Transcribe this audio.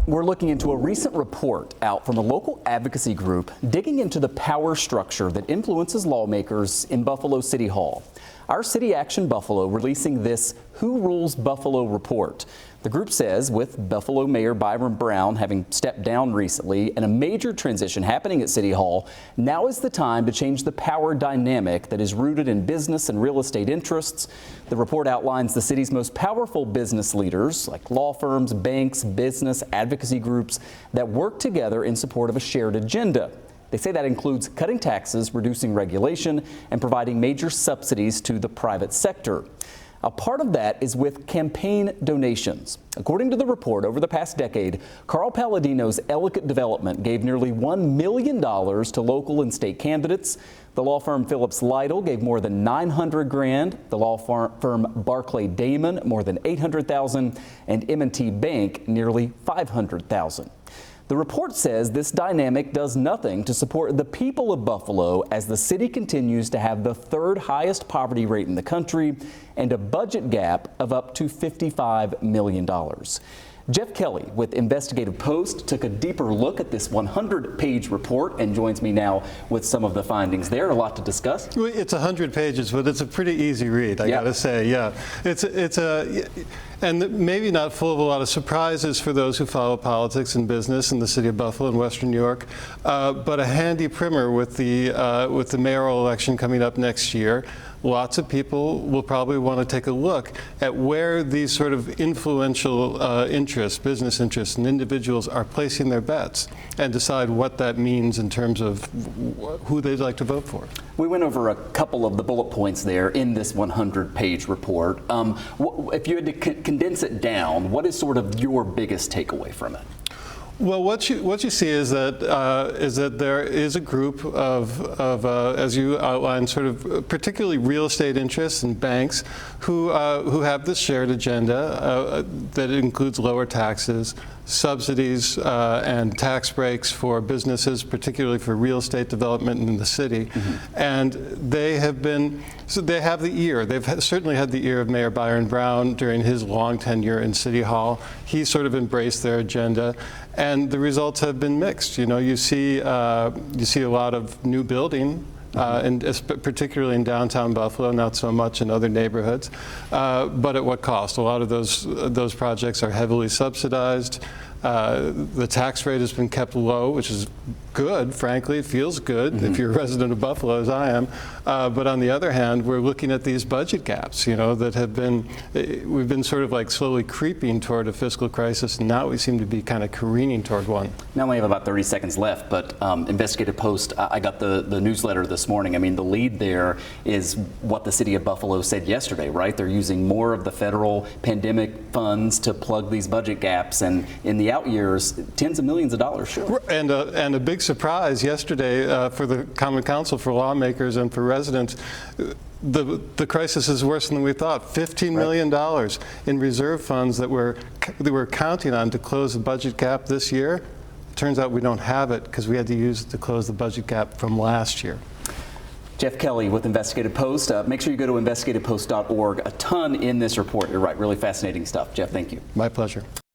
We're looking into a recent report out from a local advocacy group digging into the power structure that influences lawmakers in Buffalo City Hall. Our City Action Buffalo releasing this Who Rules Buffalo report. The group says with Buffalo Mayor Byron Brown having stepped down recently and a major transition happening at City Hall, now is the time to change the power dynamic that is rooted in business and real estate interests. The report outlines the city's most powerful business leaders like law firms, banks, business, advocacy groups that work together in support of a shared agenda. They say that includes cutting taxes, reducing regulation, and providing major subsidies to the private sector. A part of that is with campaign donations. According to the report, over the past decade, Carl Palladino's Ellicott Development gave nearly $1 million to local and state candidates. The law firm Phillips Lytle gave more than $900,000. The law firm Barclay Damon more than $800,000, and M&T Bank nearly $500,000. The report says this dynamic does nothing to support the people of Buffalo as the city continues to have the third highest poverty rate in the country and a budget gap of up to $55 million. Jeff Kelly with Investigative Post took a deeper look at this 100-page report and joins me now with some of the findings there. A lot to discuss. It's 100 pages, but it's a pretty easy read, I gotta say. Yeah, and maybe not full of a lot of surprises for those who follow politics and business in the city of Buffalo and Western New York, but a handy primer with the mayoral election coming up next year. Lots of people will probably want to take a look at where these sort of influential interests, business interests, and individuals are placing their bets and decide what that means in terms of who they'd like to vote for. We went over a couple of the bullet points there in this 100-page report. If you had to condense it down, what is sort of your biggest takeaway from it? Well, what you see is that there is a group of as you outlined, sort of particularly real estate interests and banks who have this shared agenda that includes lower taxes, subsidies, and tax breaks for businesses, particularly for real estate development in the city. Mm-hmm. And they have the ear. They've certainly had the ear of Mayor Byron Brown during his long tenure in City Hall. He sort of embraced their agenda, and the results have been mixed. You know, you see a lot of new building. And particularly in downtown Buffalo, not so much in other neighborhoods, but at what cost? A lot of those projects are heavily subsidized. The tax rate has been kept low, which is good, frankly. It feels good if you're a resident of Buffalo, as I am. But on the other hand, we're looking at these budget gaps, you know, that have been, we've been sort of like slowly creeping toward a fiscal crisis, and now we seem to be kind of careening toward one. Now we have about 30 seconds left, but Investigative Post, I got the newsletter this morning. I mean, the lead there is what the city of Buffalo said yesterday, right? They're using more of the federal pandemic funds to plug these budget gaps, and in the out years, tens of millions of dollars, sure. And a big surprise yesterday for the Common Council, for lawmakers and for residents. The crisis is worse than we thought. $15 million in reserve funds that we're counting on to close the budget gap this year. Turns out we don't have it because we had to use it to close the budget gap from last year. Jeff Kelly with Investigative Post. Make sure you go to investigativepost.org. A ton in this report. You're right, really fascinating stuff. Jeff, thank you. My pleasure.